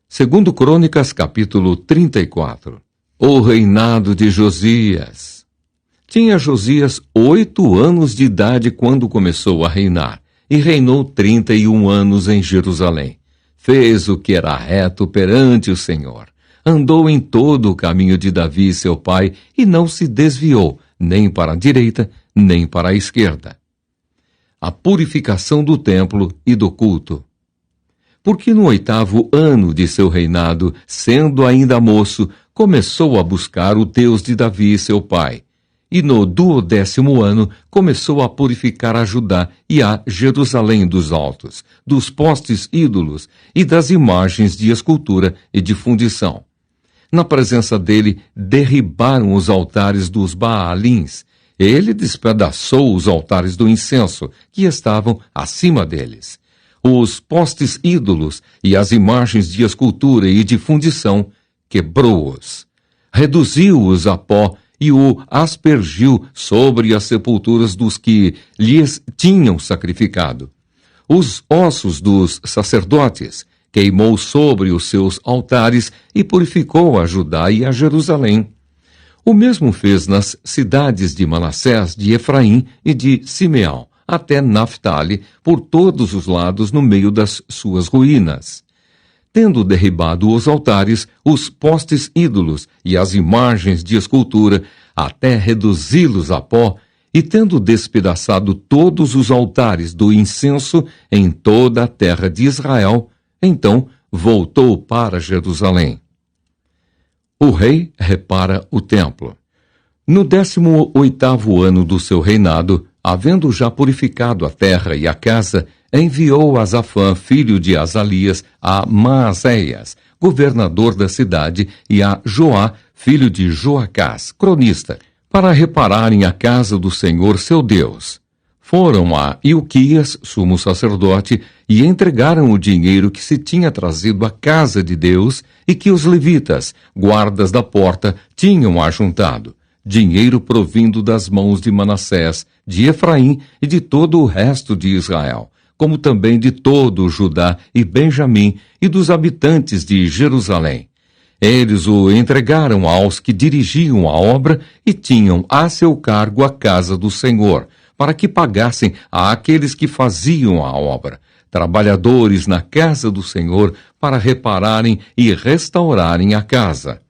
Segundo Crônicas, capítulo 34. O reinado de Josias. Tinha Josias 8 anos de idade quando começou a reinar, e reinou 31 anos em Jerusalém. Fez o que era reto perante o Senhor. Andou em todo o caminho de Davi, seu pai, e não se desviou, nem para a direita, nem para a esquerda. A purificação do templo e do culto. Porque no 8º ano de seu reinado, sendo ainda moço, começou a buscar o Deus de Davi, seu pai. E no 12º ano, começou a purificar a Judá e a Jerusalém dos altos, dos postes ídolos e das imagens de escultura e de fundição. Na presença dele, derribaram os altares dos Baalins. Ele despedaçou os altares do incenso, que estavam acima deles. Os postes ídolos e as imagens de escultura e de fundição, quebrou-os. Reduziu-os a pó e o aspergiu sobre as sepulturas dos que lhes tinham sacrificado. Os ossos dos sacerdotes queimou sobre os seus altares e purificou a Judá e a Jerusalém. O mesmo fez nas cidades de Manassés, de Efraim e de Simeão, até Naphtali, por todos os lados no meio das suas ruínas. Tendo derribado os altares, os postes ídolos e as imagens de escultura, até reduzi-los a pó, e tendo despedaçado todos os altares do incenso em toda a terra de Israel, então voltou para Jerusalém. O rei repara o templo. No 18º ano do seu reinado, havendo já purificado a terra e a casa, enviou a Safã, filho de Azalias, a Maazéias, governador da cidade, e a Joá, filho de Joacás, cronista, para repararem a casa do Senhor seu Deus. Foram a Ilquias, sumo sacerdote, e entregaram o dinheiro que se tinha trazido à casa de Deus e que os levitas, guardas da porta, tinham ajuntado. Dinheiro provindo das mãos de Manassés, de Efraim e de todo o resto de Israel, como também de todo o Judá e Benjamim e dos habitantes de Jerusalém. Eles o entregaram aos que dirigiam a obra e tinham a seu cargo a casa do Senhor, para que pagassem àqueles que faziam a obra, trabalhadores na casa do Senhor, para repararem e restaurarem a casa.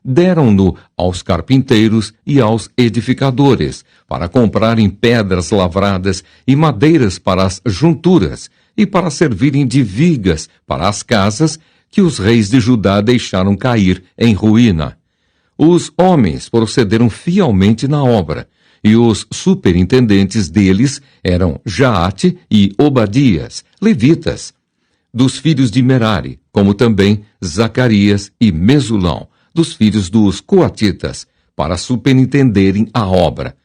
Deram-no aos carpinteiros e aos edificadores, para comprarem pedras lavradas e madeiras para as junturas, e para servirem de vigas para as casas que os reis de Judá deixaram cair em ruína. Os homens procederam fielmente na obra, e os superintendentes deles eram Jaate e Obadias, levitas, dos filhos de Merari, como também Zacarias e Mesulão, dos filhos dos coatitas, para superintenderem a obra.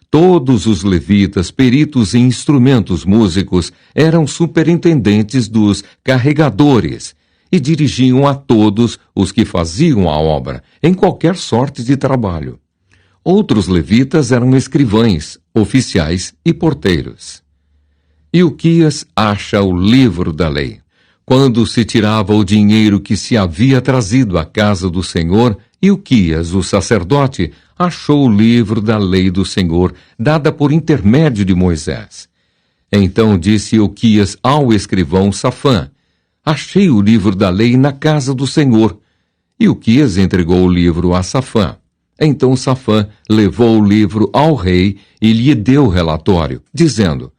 Todos os levitas, peritos em instrumentos músicos, eram superintendentes dos carregadores e dirigiam a todos os que faziam a obra, em qualquer sorte de trabalho. Outros levitas eram escrivães, oficiais e porteiros. Ilquias acha o livro da lei. Quando se tirava o dinheiro que se havia trazido à casa do Senhor, Ilquias, o sacerdote, achou o livro da lei do Senhor, dada por intermédio de Moisés. Então disse Ilquias ao escrivão Safã: achei o livro da lei na casa do Senhor. Ilquias entregou o livro a Safã. Então Safã levou o livro ao rei e lhe deu relatório, dizendo: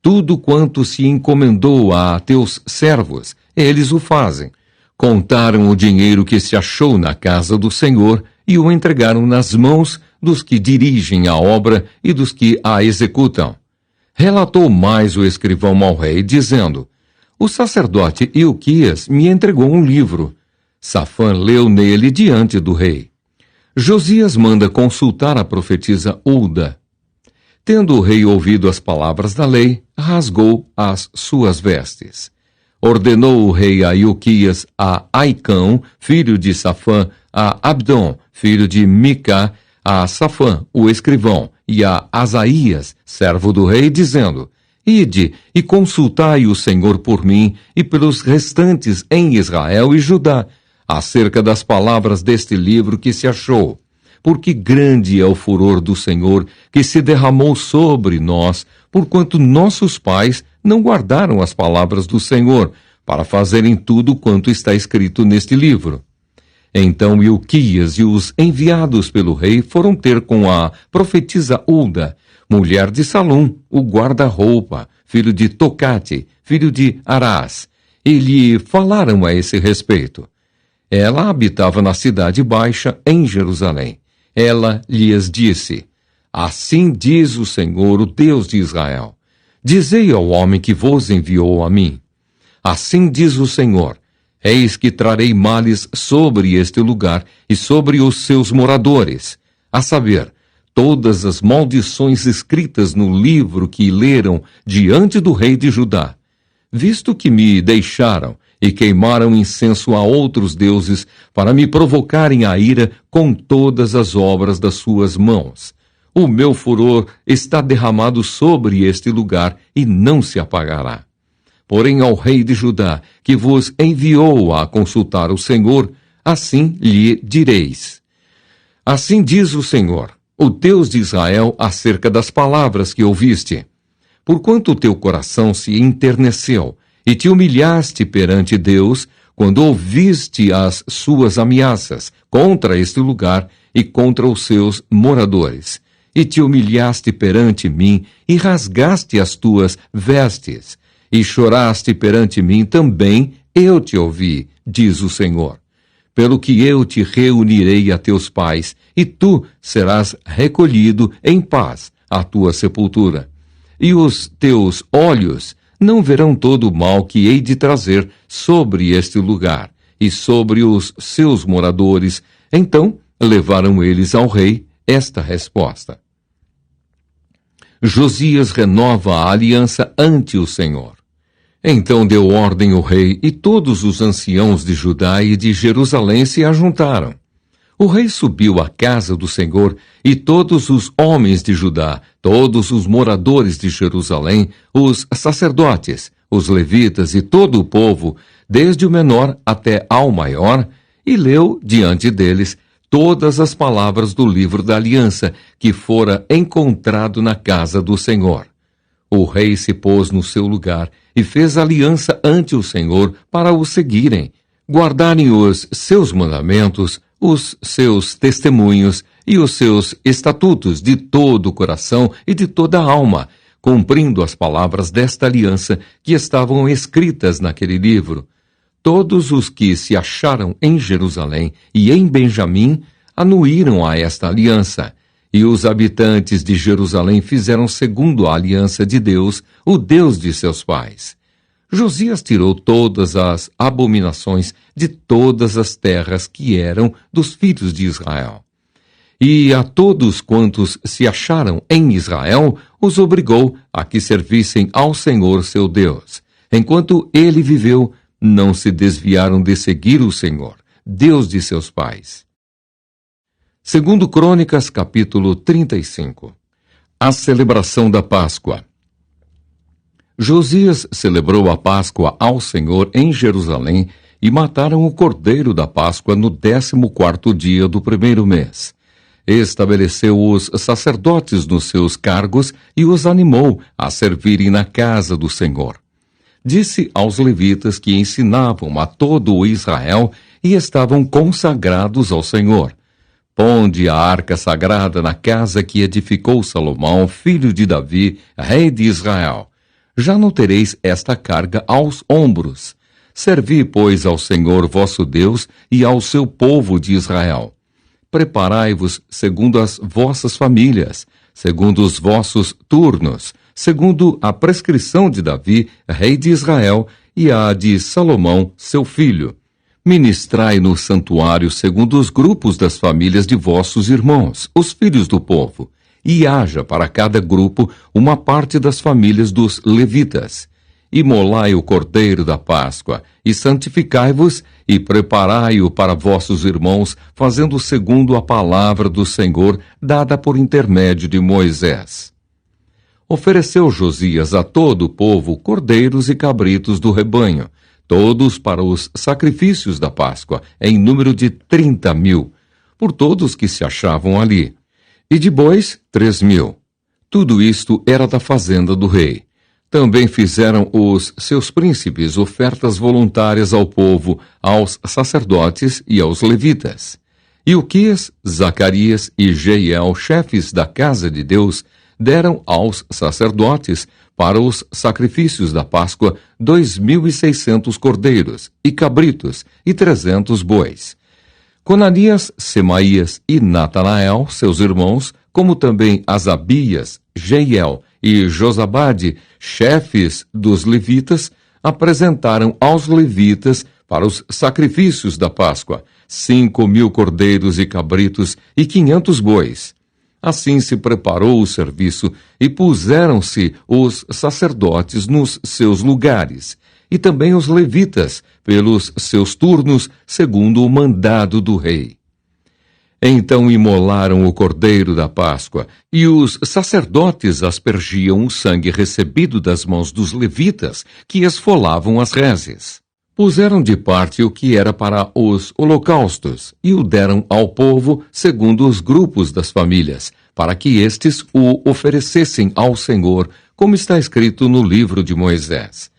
tudo quanto se encomendou a teus servos, eles o fazem. Contaram o dinheiro que se achou na casa do Senhor e o entregaram nas mãos dos que dirigem a obra e dos que a executam. Relatou mais o escrivão ao rei, dizendo: o sacerdote Ilquias me entregou um livro. Safã leu nele diante do rei. Josias manda consultar a profetisa Hulda. Tendo o rei ouvido as palavras da lei, rasgou as suas vestes. Ordenou o rei a Ilquias, a Aicão, filho de Safã, a Abdom, filho de Mica, a Safã, o escrivão, e a Asaías, servo do rei, dizendo: ide e consultai o Senhor por mim e pelos restantes em Israel e Judá, acerca das palavras deste livro que se achou. Porque grande é o furor do Senhor que se derramou sobre nós, porquanto nossos pais não guardaram as palavras do Senhor, para fazerem tudo quanto está escrito neste livro. Então Ilquias e os enviados pelo rei foram ter com a profetisa Hulda, mulher de Salum, o guarda-roupa, filho de Tocate, filho de Arás, e lhe falaram a esse respeito. Ela habitava na cidade baixa, em Jerusalém. Ela lhes disse: Assim diz o Senhor, o Deus de Israel: Dizei ao homem que vos enviou a mim. Assim diz o Senhor: Eis que trarei males sobre este lugar e sobre os seus moradores, a saber, todas as maldições escritas no livro que leram diante do rei de Judá, visto que me deixaram e queimaram incenso a outros deuses para me provocarem a ira com todas as obras das suas mãos. O meu furor está derramado sobre este lugar e não se apagará. Porém ao rei de Judá, que vos enviou a consultar o Senhor, assim lhe direis: Assim diz o Senhor, o Deus de Israel, acerca das palavras que ouviste. Porquanto o teu coração se enterneceu, e te humilhaste perante Deus, quando ouviste as suas ameaças contra este lugar e contra os seus moradores, e te humilhaste perante mim, e rasgaste as tuas vestes, e choraste perante mim também, eu te ouvi, diz o Senhor. Pelo que eu te reunirei a teus pais, e tu serás recolhido em paz à tua sepultura. E os teus olhos não verão todo o mal que hei de trazer sobre este lugar, e sobre os seus moradores. Então levaram eles ao rei esta resposta: Josias renova a aliança ante o Senhor. Então deu ordem o rei, e todos os anciãos de Judá e de Jerusalém se ajuntaram. O rei subiu à casa do Senhor, e todos os homens de Judá, todos os moradores de Jerusalém, os sacerdotes, os levitas e todo o povo, desde o menor até ao maior, e leu diante deles todas as palavras do livro da aliança que fora encontrado na casa do Senhor. O rei se pôs no seu lugar e fez aliança ante o Senhor para o seguirem, guardarem os seus mandamentos, os seus testemunhos e os seus estatutos de todo o coração e de toda a alma, cumprindo as palavras desta aliança que estavam escritas naquele livro. Todos os que se acharam em Jerusalém e em Benjamim anuíram a esta aliança, e os habitantes de Jerusalém fizeram segundo a aliança de Deus, o Deus de seus pais. Josias tirou todas as abominações de todas as terras que eram dos filhos de Israel. E a todos quantos se acharam em Israel, os obrigou a que servissem ao Senhor seu Deus. Enquanto ele viveu, não se desviaram de seguir o Senhor, Deus de seus pais. Segundo Crônicas, capítulo 35. A celebração da Páscoa. Josias celebrou a Páscoa ao Senhor em Jerusalém e mataram o cordeiro da Páscoa no 14º dia do primeiro mês. Estabeleceu os sacerdotes nos seus cargos e os animou a servirem na casa do Senhor. Disse aos levitas que ensinavam a todo o Israel e estavam consagrados ao Senhor: Ponde a arca sagrada na casa que edificou Salomão, filho de Davi, rei de Israel. Já não tereis esta carga aos ombros. Servi, pois, ao Senhor vosso Deus e ao seu povo de Israel. Preparai-vos segundo as vossas famílias, segundo os vossos turnos, segundo a prescrição de Davi, rei de Israel, e a de Salomão, seu filho. Ministrai no santuário segundo os grupos das famílias de vossos irmãos, os filhos do povo, e haja para cada grupo uma parte das famílias dos levitas. Imolai o cordeiro da Páscoa, e santificai-vos, e preparai-o para vossos irmãos, fazendo segundo a palavra do Senhor, dada por intermédio de Moisés. Ofereceu Josias a todo o povo cordeiros e cabritos do rebanho, todos para os sacrifícios da Páscoa, em número de 30.000, por todos que se achavam ali, e de bois 3.000. Tudo isto era da fazenda do rei. Também fizeram os seus príncipes ofertas voluntárias ao povo, aos sacerdotes e aos levitas. Ilquias, Zacarias e Jeiel, chefes da casa de Deus, deram aos sacerdotes, para os sacrifícios da Páscoa, 2.600 cordeiros e cabritos e 300 bois. Conanias, Semaías e Natanael, seus irmãos, como também Asabias, Jeiel e Josabade, chefes dos levitas, apresentaram aos levitas para os sacrifícios da Páscoa 5.000 cordeiros e cabritos e 500 bois. Assim se preparou o serviço e puseram-se os sacerdotes nos seus lugares, e também os levitas pelos seus turnos, segundo o mandado do rei. Então imolaram o cordeiro da Páscoa, e os sacerdotes aspergiam o sangue recebido das mãos dos levitas, que esfolavam as reses. Puseram de parte o que era para os holocaustos, e o deram ao povo segundo os grupos das famílias, para que estes o oferecessem ao Senhor, como está escrito no livro de Moisés.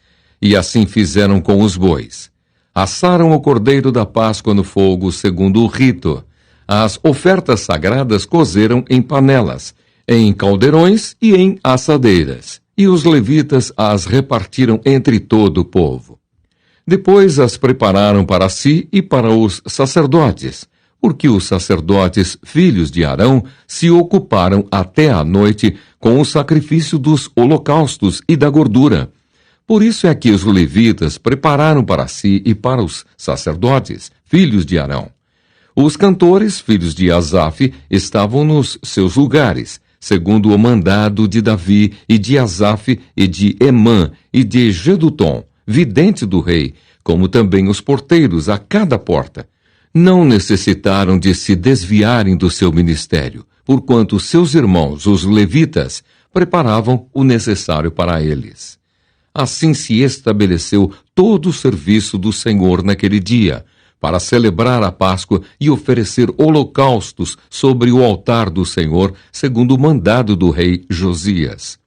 E assim fizeram com os bois. Assaram o cordeiro da Páscoa no fogo, segundo o rito. As ofertas sagradas cozeram em panelas, em caldeirões e em assadeiras, e os levitas as repartiram entre todo o povo. Depois as prepararam para si e para os sacerdotes, porque os sacerdotes, filhos de Arão, se ocuparam até à noite com o sacrifício dos holocaustos e da gordura. Por isso é que os levitas prepararam para si e para os sacerdotes, filhos de Arão. Os cantores, filhos de Asaf, estavam nos seus lugares, segundo o mandado de Davi e de Asaf e de Emã e de Jedutom, vidente do rei, como também os porteiros a cada porta. Não necessitaram de se desviarem do seu ministério, porquanto seus irmãos, os levitas, preparavam o necessário para eles. Assim se estabeleceu todo o serviço do Senhor naquele dia, para celebrar a Páscoa e oferecer holocaustos sobre o altar do Senhor, segundo o mandado do rei Josias.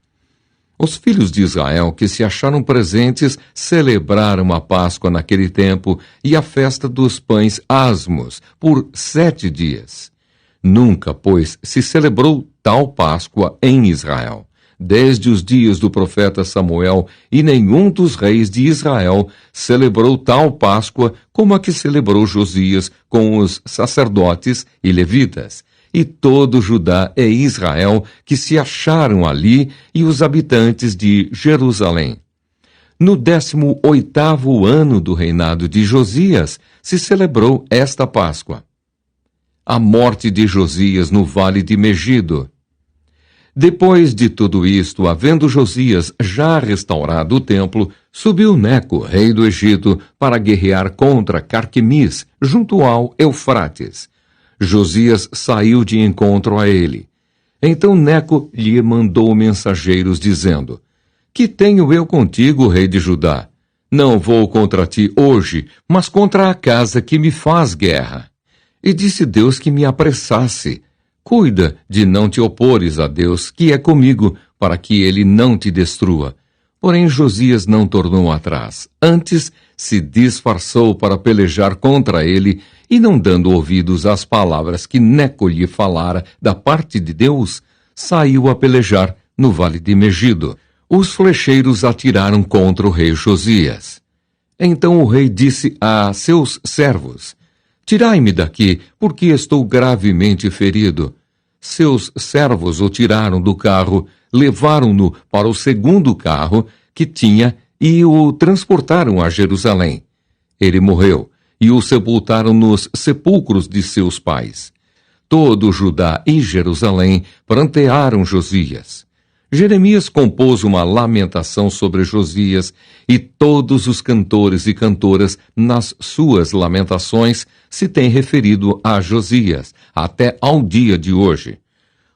Os filhos de Israel que se acharam presentes celebraram a Páscoa naquele tempo e a festa dos pães asmos por 7 dias. Nunca, pois, se celebrou tal Páscoa em Israel, desde os dias do profeta Samuel, e nenhum dos reis de Israel celebrou tal Páscoa como a que celebrou Josias com os sacerdotes e levitas, e todo Judá e Israel que se acharam ali, e os habitantes de Jerusalém. No 18º ano do reinado de Josias, se celebrou esta Páscoa. A morte de Josias no vale de Megido. Depois de tudo isto, havendo Josias já restaurado o templo, subiu Neco, rei do Egito, para guerrear contra Carquemis, junto ao Eufrates. Josias saiu de encontro a ele. Então Neco lhe mandou mensageiros, dizendo: Que tenho eu contigo, rei de Judá? Não vou contra ti hoje, mas contra a casa que me faz guerra. E disse Deus que me apressasse. Cuida de não te opores a Deus, que é comigo, para que ele não te destrua. Porém Josias não tornou atrás. Antes se disfarçou para pelejar contra ele, e não dando ouvidos às palavras que Neco lhe falara da parte de Deus, saiu a pelejar no vale de Megido. Os flecheiros atiraram contra o rei Josias. Então o rei disse a seus servos: Tirai-me daqui, porque estou gravemente ferido. Seus servos o tiraram do carro, levaram-no para o segundo carro que tinha e o transportaram a Jerusalém. Ele morreu, e o sepultaram nos sepulcros de seus pais. Todo Judá e Jerusalém prantearam Josias. Jeremias compôs uma lamentação sobre Josias, e todos os cantores e cantoras, nas suas lamentações, se têm referido a Josias, até ao dia de hoje.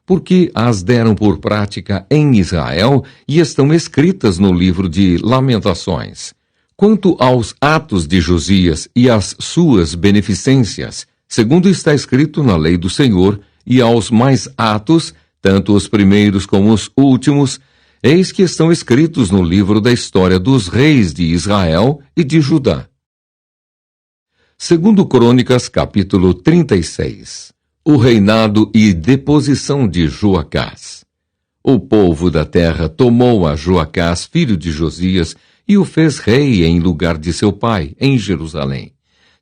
Porque as deram por prática em Israel e estão escritas no livro de Lamentações. Quanto aos atos de Josias e às suas beneficências, segundo está escrito na lei do Senhor, e aos mais atos, tanto os primeiros como os últimos, eis que estão escritos no livro da história dos reis de Israel e de Judá. Segundo Crônicas, capítulo 36. O reinado e deposição de Joacás. O povo da terra tomou a Joacás, filho de Josias, e o fez rei em lugar de seu pai, em Jerusalém.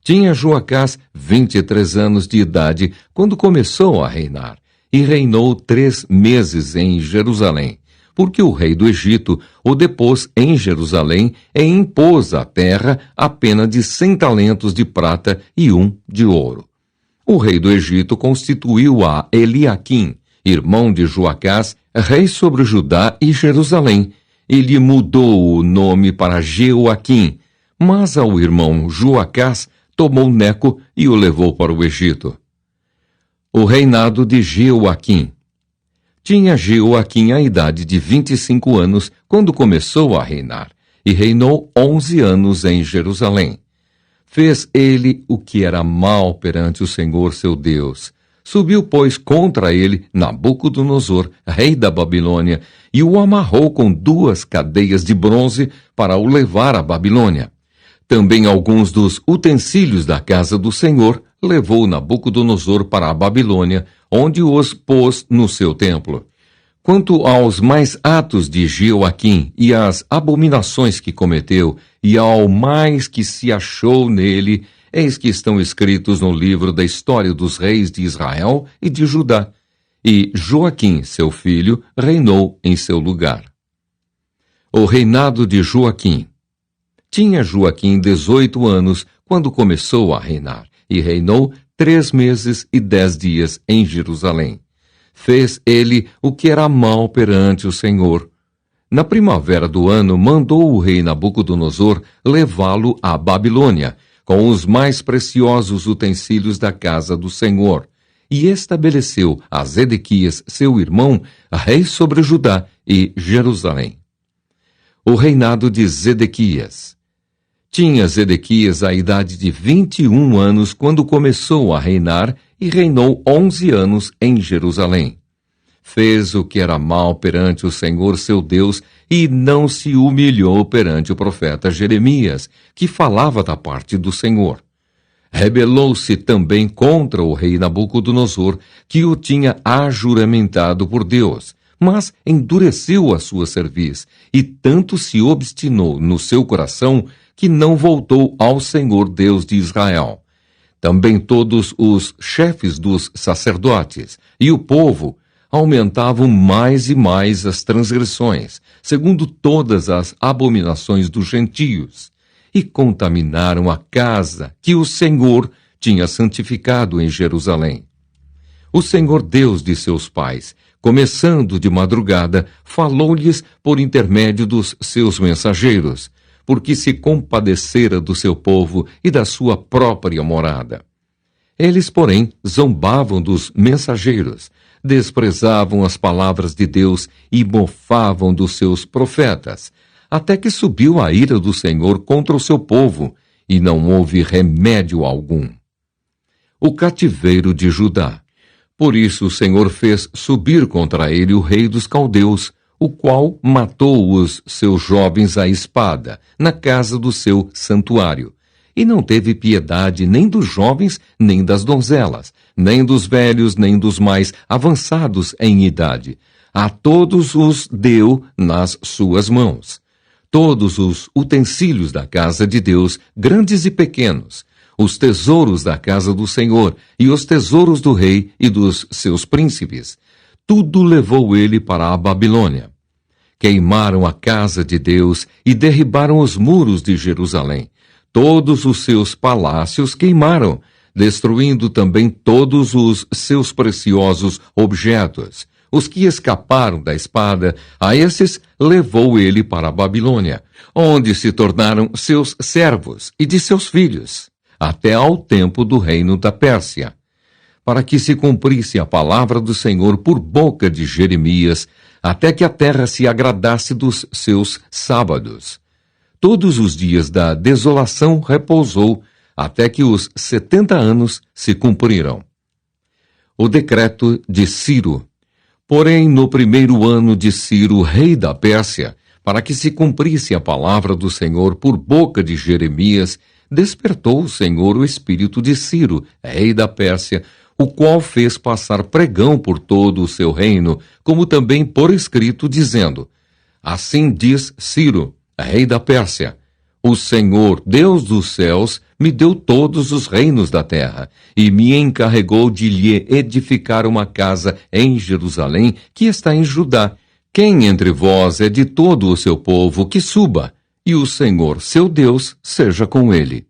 Tinha Joacás 23 anos de idade quando começou a reinar, e reinou 3 meses em Jerusalém, porque o rei do Egito o depôs em Jerusalém e impôs à terra a pena de 100 talentos de prata e 1 de ouro. O rei do Egito constituiu a Eliaquim, irmão de Joacás, rei sobre Judá e Jerusalém. Ele mudou o nome para Jeoaquim, mas ao irmão Joacás tomou Neco e o levou para o Egito. O reinado de Jeoaquim. Tinha Jeoaquim a idade de 25 anos quando começou a reinar, e reinou 11 anos em Jerusalém. Fez ele o que era mal perante o Senhor seu Deus. Subiu, pois, contra ele Nabucodonosor, rei da Babilônia, e o amarrou com 2 cadeias de bronze para o levar à Babilônia. Também alguns dos utensílios da casa do Senhor levou Nabucodonosor para a Babilônia, onde os pôs no seu templo. Quanto aos mais atos de Jeoaquim e às abominações que cometeu, e ao mais que se achou nele, eis que estão escritos no livro da história dos reis de Israel e de Judá. E Joaquim, seu filho, reinou em seu lugar. O reinado de Joaquim. Tinha Joaquim 18 anos quando começou a reinar, e reinou 3 meses e 10 dias em Jerusalém. Fez ele o que era mal perante o Senhor. Na primavera do ano, mandou o rei Nabucodonosor levá-lo à Babilônia, com os mais preciosos utensílios da casa do Senhor, e estabeleceu a Zedequias, seu irmão, rei sobre Judá e Jerusalém. O reinado de Zedequias. Tinha Zedequias a idade de 21 anos quando começou a reinar, e reinou 11 anos em Jerusalém. Fez o que era mal perante o Senhor seu Deus, e não se humilhou perante o profeta Jeremias, que falava da parte do Senhor. Rebelou-se também contra o rei Nabucodonosor, que o tinha ajuramentado por Deus, mas endureceu a sua cerviz, e tanto se obstinou no seu coração, que não voltou ao Senhor Deus de Israel. Também todos os chefes dos sacerdotes e o povo aumentavam mais e mais as transgressões, segundo todas as abominações dos gentios, e contaminaram a casa que o Senhor tinha santificado em Jerusalém. O Senhor Deus de seus pais, começando de madrugada, falou-lhes por intermédio dos seus mensageiros, porque se compadecera do seu povo e da sua própria morada. Eles, porém, zombavam dos mensageiros, desprezavam as palavras de Deus e mofavam dos seus profetas, até que subiu a ira do Senhor contra o seu povo, e não houve remédio algum. O cativeiro de Judá. Por isso o Senhor fez subir contra ele o rei dos caldeus, o qual matou os seus jovens à espada, na casa do seu santuário, e não teve piedade nem dos jovens, nem das donzelas, nem dos velhos, nem dos mais avançados em idade. A todos os deu nas suas mãos. Todos os utensílios da casa de Deus, grandes e pequenos, os tesouros da casa do Senhor e os tesouros do rei e dos seus príncipes, tudo levou ele para a Babilônia. Queimaram a casa de Deus e derribaram os muros de Jerusalém. Todos os seus palácios queimaram, destruindo também todos os seus preciosos objetos. Os que escaparam da espada, a esses levou ele para a Babilônia, onde se tornaram seus servos e de seus filhos, até ao tempo do reino da Pérsia, para que se cumprisse a palavra do Senhor por boca de Jeremias, até que a terra se agradasse dos seus sábados. todos os dias da desolação repousou, até que os 70 anos se cumpriram. O decreto de Ciro. Porém, no primeiro ano de Ciro, rei da Pérsia, para que se cumprisse a palavra do Senhor por boca de Jeremias, despertou o Senhor o espírito de Ciro, rei da Pérsia, o qual fez passar pregão por todo o seu reino, como também por escrito, dizendo: Assim diz Ciro, rei da Pérsia: O Senhor, Deus dos céus, me deu todos os reinos da terra, e me encarregou de lhe edificar uma casa em Jerusalém, que está em Judá. Quem entre vós é de todo o seu povo, que suba, e o Senhor, seu Deus, seja com ele.